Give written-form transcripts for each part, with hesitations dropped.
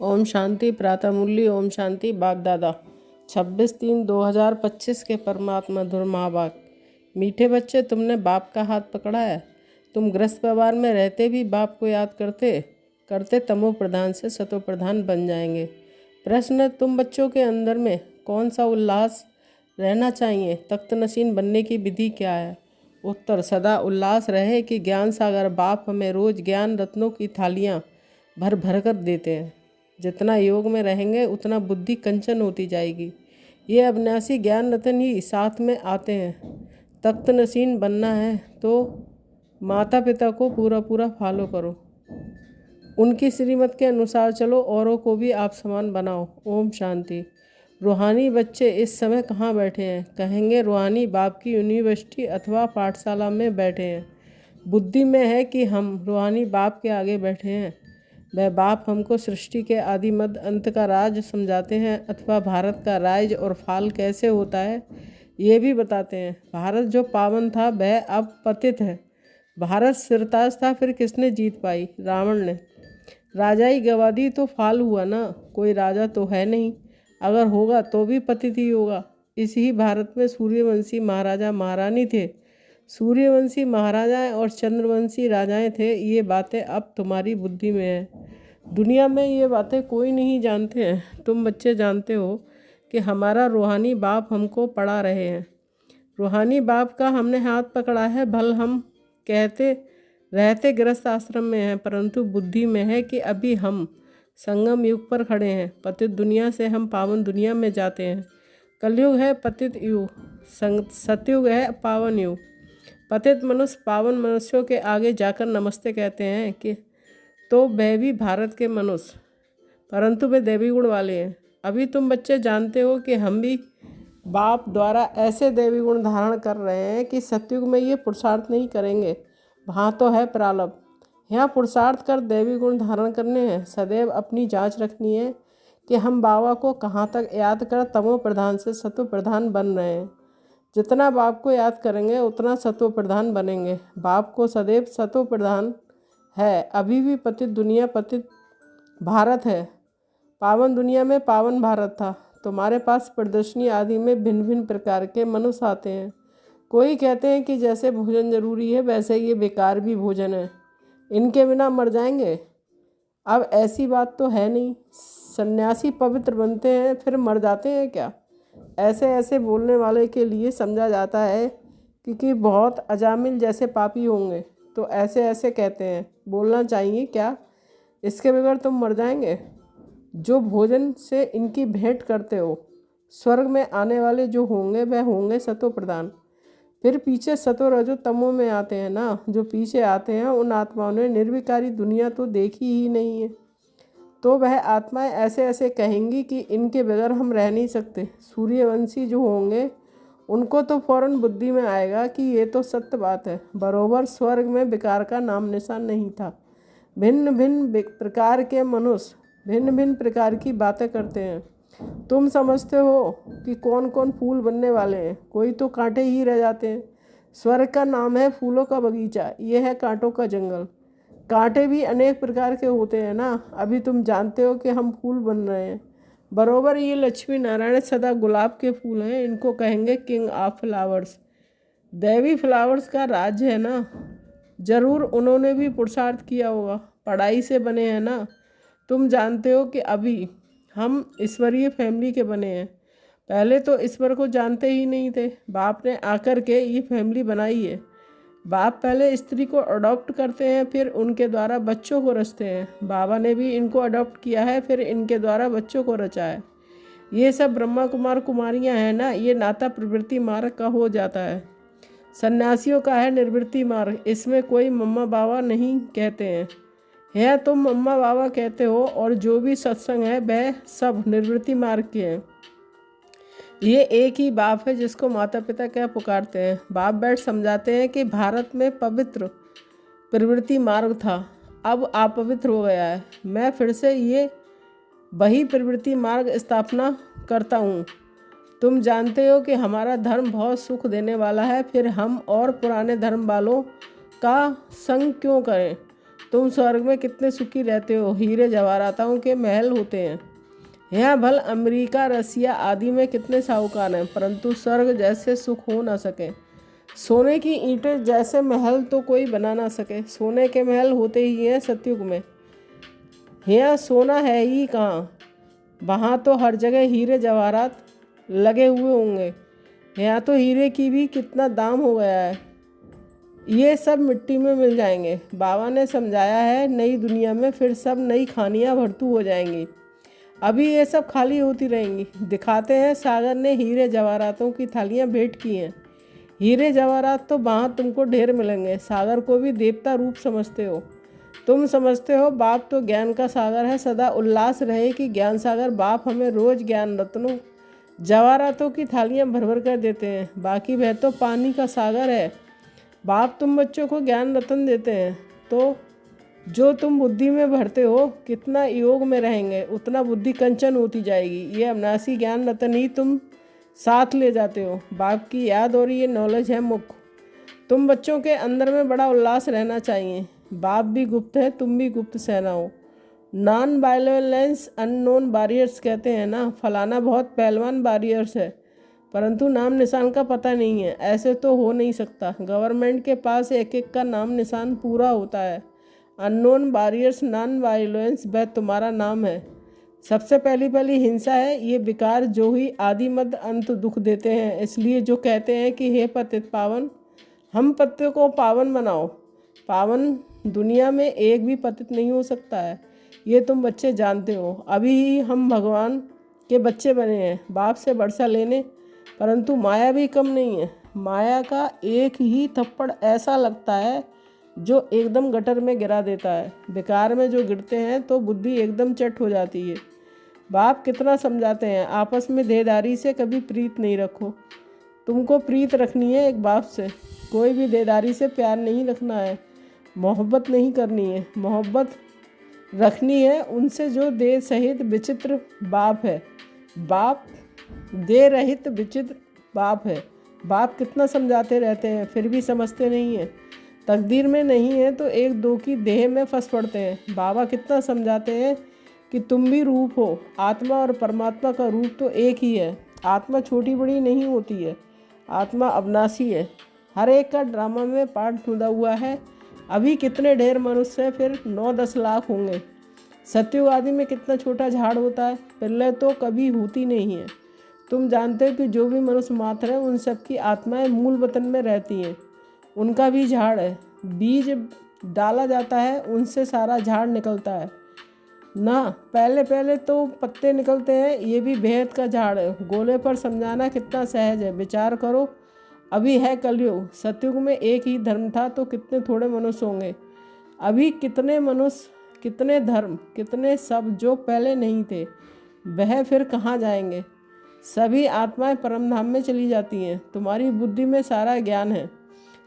ओम शांति प्रातः मूल्य। ओम शांति बाप दादा 26/3/2025 के परमात्मा धुर महाभाग। मीठे बच्चे, तुमने बाप का हाथ पकड़ा है। तुम गृहस्थ व्यवहार में रहते भी बाप को याद करते करते तमो प्रधान से सतो प्रधान बन जाएंगे। प्रश्न, तुम बच्चों के अंदर में कौन सा उल्लास रहना चाहिए? तख्त नशीन बनने की विधि क्या है? उत्तर, सदा उल्लास रहे कि ज्ञान सागर बाप हमें रोज ज्ञान रत्नों की थालियाँ भर भर कर देते हैं। जितना योग में रहेंगे उतना बुद्धि कंचन होती जाएगी। ये अविनाशी ज्ञान रत्न ही साथ में आते हैं। तख्त नशीन बनना है तो माता पिता को पूरा पूरा फॉलो करो, उनकी श्रीमत के अनुसार चलो, औरों को भी आप समान बनाओ। ओम शांति। रूहानी बच्चे इस समय कहाँ बैठे हैं? कहेंगे रूहानी बाप की यूनिवर्सिटी अथवा पाठशाला में बैठे हैं। बुद्धि में है कि हम रूहानी बाप के आगे बैठे हैं। वह बाप हमको सृष्टि के आदि मध्य अंत का राज समझाते हैं अथवा भारत का राज और फाल कैसे होता है ये भी बताते हैं। भारत जो पावन था वह अब पतित है। भारत सिरताज था, फिर किसने जीत पाई? रावण ने। राजाई गवा दी तो फाल हुआ ना। कोई राजा तो है नहीं, अगर होगा तो भी पतित ही होगा। इसी भारत में सूर्यवंशी महाराजा महारानी थे। सूर्यवंशी महाराजाएं और चंद्रवंशी राजाएं थे। ये बातें अब तुम्हारी बुद्धि में है। दुनिया में ये बातें कोई नहीं जानते हैं। तुम बच्चे जानते हो कि हमारा रूहानी बाप हमको पढ़ा रहे हैं। रूहानी बाप का हमने हाथ पकड़ा है। भल हम कहते रहते गृहस्थ आश्रम में हैं, परंतु बुद्धि में है कि अभी हम संगम युग पर खड़े हैं। पतित दुनिया से हम पावन दुनिया में जाते हैं। कलयुग है पतित युग, सतयुग है पावन युग। पतित मनुष्य पावन मनुष्यों के आगे जाकर नमस्ते कहते हैं कि तो वह भी भारत के मनुष्य, परंतु वे देवी गुण वाले हैं। अभी तुम बच्चे जानते हो कि हम भी बाप द्वारा ऐसे देवी गुण धारण कर रहे हैं कि सतयुग में ये पुरुषार्थ नहीं करेंगे। वहाँ तो है प्रारब्ध, यहाँ पुरुषार्थ कर देवी गुण धारण करने हैं। सदैव अपनी जांच रखनी है कि हम बाबा को कहाँ तक याद कर तमो प्रधान से सतो प्रधान बन रहे हैं। जितना बाप को याद करेंगे उतना सतो प्रधान बनेंगे। बाप को सदैव सतो प्रधान है। अभी भी पतित दुनिया पतित भारत है। पावन दुनिया में पावन भारत था। तुम्हारे पास प्रदर्शनी आदि में भिन्न भिन्न प्रकार के मनुष्य आते हैं। कोई कहते हैं कि जैसे भोजन जरूरी है वैसे ये बेकार भी भोजन है, इनके बिना मर जाएंगे। अब ऐसी बात तो है नहीं। सन्यासी पवित्र बनते हैं फिर मर जाते हैं क्या? ऐसे ऐसे बोलने वाले के लिए समझा जाता है क्योंकि बहुत अजामिल जैसे पापी होंगे तो ऐसे ऐसे कहते हैं। बोलना चाहिए क्या? इसके बगैर तुम मर जाएंगे। जो भोजन से इनकी भेंट करते हो, स्वर्ग में आने वाले जो होंगे वह होंगे सतो प्रधान। फिर पीछे सतो रजो तमो में आते हैं ना। जो पीछे आते हैं उन आत्माओं ने निर्विकारी दुनिया तो देखी ही नहीं है, तो वह आत्माएं ऐसे ऐसे कहेंगी कि इनके बगैर हम रह नहीं सकते। सूर्यवंशी जो होंगे उनको तो फौरन बुद्धि में आएगा कि ये तो सत्य बात है। बरोबर स्वर्ग में विकार का नाम निशान नहीं था। भिन्न भिन्न प्रकार के मनुष्य भिन्न भिन्न प्रकार की बातें करते हैं। तुम समझते हो कि कौन कौन फूल बनने वाले हैं, कोई तो कांटे ही रह जाते हैं। स्वर्ग का नाम है फूलों का बगीचा, ये है कांटों का जंगल। कांटे भी अनेक प्रकार के होते हैं ना। अभी तुम जानते हो कि हम फूल बन रहे हैं। बरोबर ये लक्ष्मी नारायण सदा गुलाब के फूल हैं, इनको कहेंगे king of flowers. Devi flowers का राज्य है ना। जरूर उन्होंने भी पुरुषार्थ किया होगा, पढ़ाई से बने हैं ना। तुम जानते हो कि अभी हम ईश्वरीय फैमिली के बने हैं। पहले तो ईश्वर को जानते ही नहीं थे, बाप ने आकर के ये फैमिली बनाई है। बाप पहले स्त्री को अडॉप्ट करते हैं, फिर उनके द्वारा बच्चों को रचते हैं। बाबा ने भी इनको अडॉप्ट किया है, फिर इनके द्वारा बच्चों को रचा है। ये सब ब्रह्मा कुमार कुमारियां हैं ना। ये नाता प्रवृत्ति मार्ग का हो जाता है। सन्यासियों का है निर्वृत्ति मार्ग। इसमें कोई मम्मा बाबा नहीं कहते हैं। यह तुम मम्मा बाबा कहते हो और जो भी सत्संग है वह सब निर्वृत्ति मार्ग के हैं। ये एक ही बाप है जिसको माता पिता क्या पुकारते हैं। बाप बैठ समझाते हैं कि भारत में पवित्र प्रवृत्ति मार्ग था, अब अपवित्र हो गया है। मैं फिर से ये वही प्रवृत्ति मार्ग स्थापना करता हूँ। तुम जानते हो कि हमारा धर्म बहुत सुख देने वाला है, फिर हम और पुराने धर्म वालों का संग क्यों करें? तुम स्वर्ग में कितने सुखी रहते हो, हीरे जवाहरातों के महल होते हैं। यहाँ भल अमेरिका, रसिया आदि में कितने साहूकार हैं, परंतु स्वर्ग जैसे सुख हो ना सके। सोने की ईंटें जैसे महल तो कोई बना ना सके। सोने के महल होते ही हैं सतयुग में। यहाँ सोना है ही कहाँ, वहाँ तो हर जगह हीरे जवाहरात लगे हुए होंगे। यहाँ तो हीरे की भी कितना दाम हो गया है। ये सब मिट्टी में मिल जाएंगे। बाबा ने समझाया है, नई दुनिया में फिर सब नई खानियाँ भरतू हो जाएंगी। अभी ये सब खाली होती रहेंगी। दिखाते हैं सागर ने हीरे जवाहरातों की थालियाँ भेंट की हैं। हीरे जवाहरात तो वहाँ तुमको ढेर मिलेंगे। सागर को भी देवता रूप समझते हो। तुम समझते हो बाप तो ज्ञान का सागर है। सदा उल्लास रहे कि ज्ञान सागर बाप हमें रोज ज्ञान रत्नों जवाहरातों की थालियाँ भर भर कर देते हैं। बाकी वह तो पानी का सागर है। बाप तुम बच्चों को ज्ञान रत्न देते हैं, तो जो तुम बुद्धि में भरते हो, कितना योग में रहेंगे उतना बुद्धि कंचन होती जाएगी। ये अविनाशी ज्ञान रत्न ही तुम साथ ले जाते हो। बाप की याद और ये नॉलेज है मुख्य। तुम बच्चों के अंदर में बड़ा उल्लास रहना चाहिए। बाप भी गुप्त है, तुम भी गुप्त सेना हो। नॉन वायलेंस अननोन बैरियर्स कहते हैं ना, फलाना बहुत पहलवान बैरियर्स है, परंतु नाम निशान का पता नहीं है। ऐसे तो हो नहीं सकता। गवर्नमेंट के पास एक एक का नाम निशान पूरा होता है। अननोन बैरियर्स नॉन वायलेंस वह तुम्हारा नाम है। सबसे पहली हिंसा है ये विकार, जो ही आदि मध्य अंत दुख देते हैं। इसलिए जो कहते हैं कि हे पतित पावन, हम पतित को पावन बनाओ। पावन दुनिया में एक भी पतित नहीं हो सकता है, ये तुम बच्चे जानते हो। अभी ही हम भगवान के बच्चे बने हैं बाप से वर्षा लेने, परंतु माया भी कम नहीं है। माया का एक ही थप्पड़ ऐसा लगता है जो एकदम गटर में गिरा देता है। बेकार में जो गिरते हैं तो बुद्धि एकदम चट हो जाती है। बाप कितना समझाते हैं, आपस में देहदारी से कभी प्रीत नहीं रखो। तुमको प्रीत रखनी है एक बाप से, कोई भी देहदारी से प्यार नहीं रखना है। मोहब्बत नहीं करनी है, मोहब्बत रखनी है उनसे जो देह सहित विचित्र बाप है। बाप देह रहित विचित्र बाप है। बाप कितना समझाते रहते हैं फिर भी समझते नहीं हैं। तकदीर में नहीं है तो एक दो की देह में फंस पड़ते हैं। बाबा कितना समझाते हैं कि तुम भी रूप हो। आत्मा और परमात्मा का रूप तो एक ही है। आत्मा छोटी बड़ी नहीं होती है, आत्मा अविनाशी है। हर एक का ड्रामा में पार्ट टूटा हुआ है। अभी कितने ढेर मनुष्य हैं, फिर 9-10 लाख होंगे। सतयुग आदि में कितना छोटा झाड़ होता है, पहले तो कभी होती नहीं है। तुम जानते हो कि जो भी मनुष्य मात्र है उन सब की आत्माएं मूल वतन में रहती हैं। उनका भी झाड़ है। बीज डाला जाता है, उनसे सारा झाड़ निकलता है ना। पहले तो पत्ते निकलते हैं। ये भी भेद का झाड़ है। गोले पर समझाना कितना सहज है। विचार करो, अभी है कलयुग। सतयुग में एक ही धर्म था तो कितने थोड़े मनुष्य होंगे। अभी कितने मनुष्य, कितने धर्म, कितने सब जो पहले नहीं थे, वह फिर कहाँ जाएंगे। सभी आत्माएं परम धाम में चली जाती हैं। तुम्हारी बुद्धि में सारा ज्ञान है।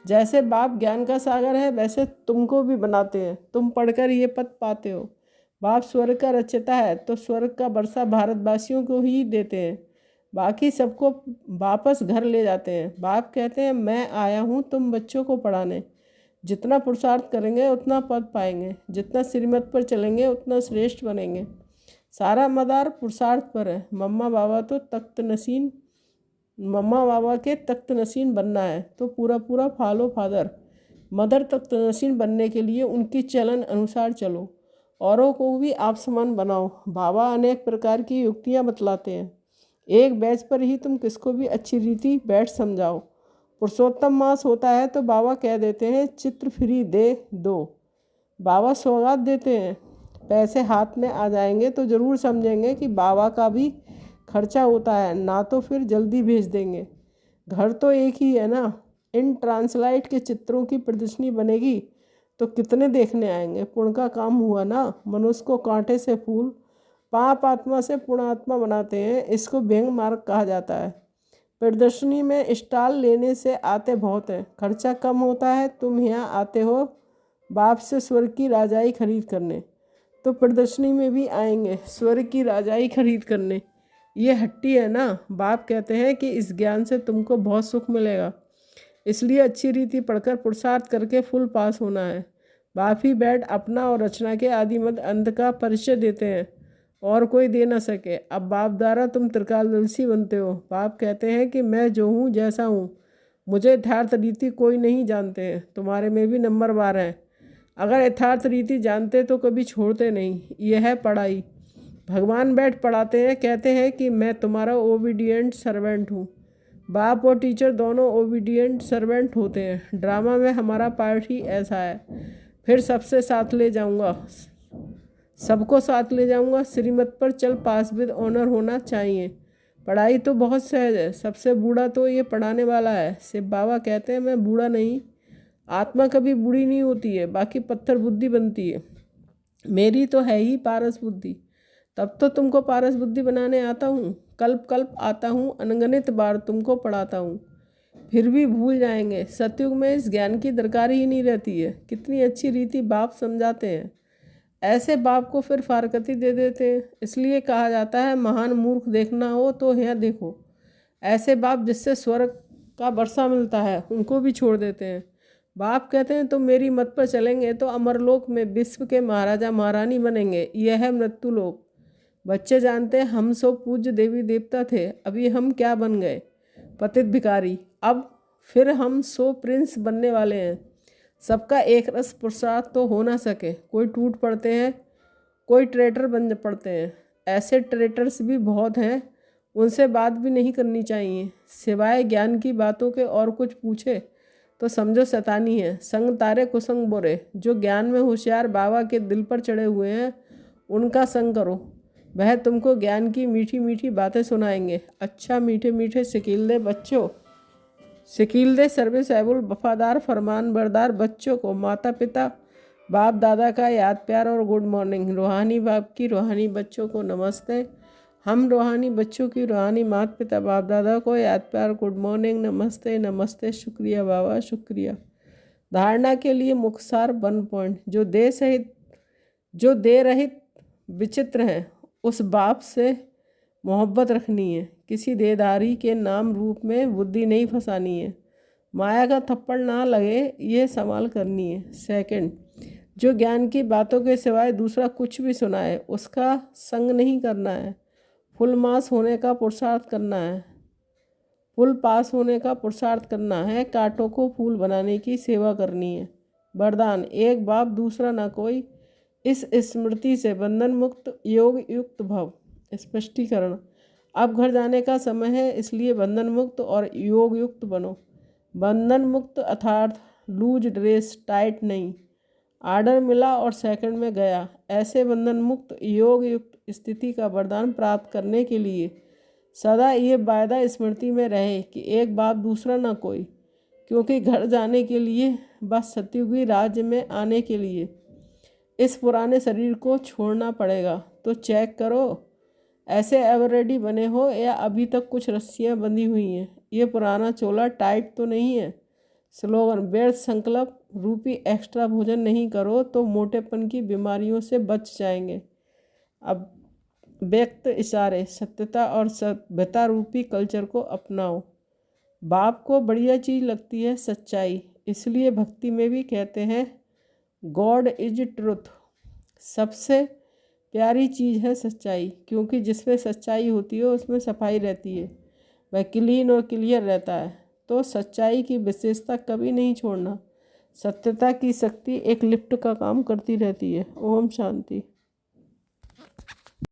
जैसे बाप ज्ञान का सागर है वैसे तुमको भी बनाते हैं। तुम पढ़कर ये पद पाते हो। बाप स्वर्ग का रचयिता है तो स्वर्ग का वर्षा भारतवासियों को ही देते हैं, बाकी सबको वापस घर ले जाते हैं। बाप कहते हैं मैं आया हूँ तुम बच्चों को पढ़ाने। जितना पुरुषार्थ करेंगे उतना पद पाएंगे, जितना श्रीमत पर चलेंगे उतना श्रेष्ठ बनेंगे। सारा मदार पुरुषार्थ पर है। मम्मा बाबा के तख्त नशीन बनना है तो पूरा पूरा फॉलो फादर। मदर तख्त नशीन बनने के लिए उनकी चलन अनुसार चलो, औरों को भी आप समान बनाओ। बाबा अनेक प्रकार की युक्तियाँ बतलाते हैं। एक बैच पर ही तुम किसको भी अच्छी रीति बैठ समझाओ। पुरुषोत्तम मास होता है तो बाबा कह देते हैं चित्र फ्री दे दो। बाबा सौगात देते हैं। पैसे हाथ में आ जाएंगे तो ज़रूर समझेंगे कि बाबा का भी खर्चा होता है, ना तो फिर जल्दी भेज देंगे। घर तो एक ही है ना। इन ट्रांसलाइट के चित्रों की प्रदर्शनी बनेगी तो कितने देखने आएंगे। पुण्य का काम हुआ ना। मनुष्य को कांटे से फूल, पाप आत्मा से पुण्यात्मा बनाते हैं। इसको व्यंग मार्ग कहा जाता है। प्रदर्शनी में स्टॉल लेने से आते बहुत हैं, खर्चा कम होता है। तुम यहाँ आते हो बाप से स्वर्ग की राजाई खरीद करने, तो प्रदर्शनी में भी आएंगे स्वर्ग की राजाई खरीद करने। ये हट्टी है ना। बाप कहते हैं कि इस ज्ञान से तुमको बहुत सुख मिलेगा, इसलिए अच्छी रीति पढ़कर पुरुषार्थ करके फुल पास होना है। बाप ही बैठ अपना और रचना के आदिमत अंत का परिचय देते हैं, और कोई दे न सके। अब बाप द्वारा तुम त्रिकालदर्शी बनते हो। बाप कहते हैं कि मैं जो हूँ जैसा हूँ, मुझे यथार्थ रीति कोई नहीं जानते हैं। तुम्हारे में भी नंबर 12 है। अगर यथार्थ रीति जानते तो कभी छोड़ते नहीं। यह है पढ़ाई। भगवान बैठ पढ़ाते हैं, कहते हैं कि मैं तुम्हारा ओबीडियंट सर्वेंट हूँ। बाप और टीचर दोनों ओबीडियंट सर्वेंट होते हैं। ड्रामा में हमारा पार्ट ही ऐसा है। फिर सबसे साथ ले जाऊंगा, सबको साथ ले जाऊंगा। श्रीमत पर चल, पास विद ऑनर होना चाहिए। पढ़ाई तो बहुत सहज है। सबसे बूढ़ा तो ये पढ़ाने वाला है। शिव बाबा कहते हैं मैं बूढ़ा नहीं, आत्मा कभी बूढ़ी नहीं होती है, बाकी पत्थर बुद्धि बनती है। मेरी तो है ही पारस बुद्धि। तब तो तुमको पारस बुद्धि बनाने आता हूँ। कल्प कल्प आता हूँ, अनगणित बार तुमको पढ़ाता हूँ। फिर भी भूल जाएंगे। सतयुग में इस ज्ञान की दरकार ही नहीं रहती है। कितनी अच्छी रीति बाप समझाते हैं। ऐसे बाप को फिर फारकती दे देते हैं। इसलिए कहा जाता है महान मूर्ख देखना हो तो यहाँ देखो। ऐसे बाप जिससे स्वर्ग का वर्षा मिलता है, उनको भी छोड़ देते हैं। बाप कहते हैं तुम मेरी मत पर चलेंगे तो अमरलोक में विश्व के महाराजा महारानी बनेंगे। यह है मृत्यु लोक। बच्चे जानते हैं हम सो पूज्य देवी देवता थे, अभी हम क्या बन गए, पतित भिखारी। अब फिर हम सो प्रिंस बनने वाले हैं। सबका एक रस पुरुषार्थ तो हो ना सके। कोई टूट पड़ते हैं, कोई ट्रेटर बन पड़ते हैं। ऐसे ट्रेटर्स भी बहुत हैं, उनसे बात भी नहीं करनी चाहिए। सिवाय ज्ञान की बातों के और कुछ पूछे तो समझो शैतानी है। संग तारे कुसंग बोरे। जो ज्ञान में होशियार बाबा के दिल पर चढ़े हुए हैं, उनका संग करो। वह तुमको ज्ञान की मीठी मीठी बातें सुनाएंगे। अच्छा मीठे मीठे शकील बच्चों, शकील दे सर्विस एबल वफादार फरमान बरदार बच्चों को माता पिता बाप दादा का याद प्यार और गुड मॉर्निंग। रूहानी बाप की रूहानी बच्चों को नमस्ते। हम रूहानी बच्चों की रूहानी माता पिता बाप दादा को याद प्यार गुड मॉर्निंग, नमस्ते नमस्ते, शुक्रिया बाबा शुक्रिया। धारणा के लिए मुख्तार 1 पॉइंट। जो दे रहित विचित्र हैं, उस बाप से मोहब्बत रखनी है। किसी देदारी के नाम रूप में बुद्धि नहीं फंसानी है। माया का थप्पड़ ना लगे, ये संभाल करनी है। सेकंड, जो ज्ञान की बातों के सिवाय दूसरा कुछ भी सुनाए, उसका संग नहीं करना है। फुल मास होने का पुरुषार्थ करना है, फुल पास होने का पुरुषार्थ करना है। कांटों को फूल बनाने की सेवा करनी है। वरदान, एक बाप दूसरा ना कोई, इस स्मृति से बंधन मुक्त योग युक्त भव। स्पष्टीकरण, अब घर जाने का समय है, इसलिए बंधन मुक्त और योग युक्त बनो। बंधन मुक्त अर्थात लूज ड्रेस टाइट नहीं। आर्डर मिला और सेकंड में गया। ऐसे बंधन मुक्त योग युक्त स्थिति का वरदान प्राप्त करने के लिए सदा ये वायदा स्मृति में रहे कि एक बाप दूसरा ना कोई। क्योंकि घर जाने के लिए, बस सतयुगी राज्य में आने के लिए इस पुराने शरीर को छोड़ना पड़ेगा। तो चेक करो, ऐसे एवरेडी बने हो या अभी तक कुछ रस्सियाँ बंधी हुई हैं। ये पुराना चोला टाइट तो नहीं है। स्लोगन, व्यर्थ संकल्प रूपी एक्स्ट्रा भोजन नहीं करो तो मोटेपन की बीमारियों से बच जाएंगे। अब व्यक्त इशारे, सत्यता और सभ्यता रूपी कल्चर को अपनाओ। बाप को बढ़िया चीज़ लगती है सच्चाई, इसलिए भक्ति में भी कहते हैं गॉड इज ट्रुथ। सबसे प्यारी चीज़ है सच्चाई, क्योंकि जिसमें सच्चाई होती है उसमें सफाई रहती है, वह क्लीन और क्लियर रहता है। तो सच्चाई की विशेषता कभी नहीं छोड़ना। सत्यता की शक्ति एक लिफ्ट का काम करती रहती है। ओम शांति।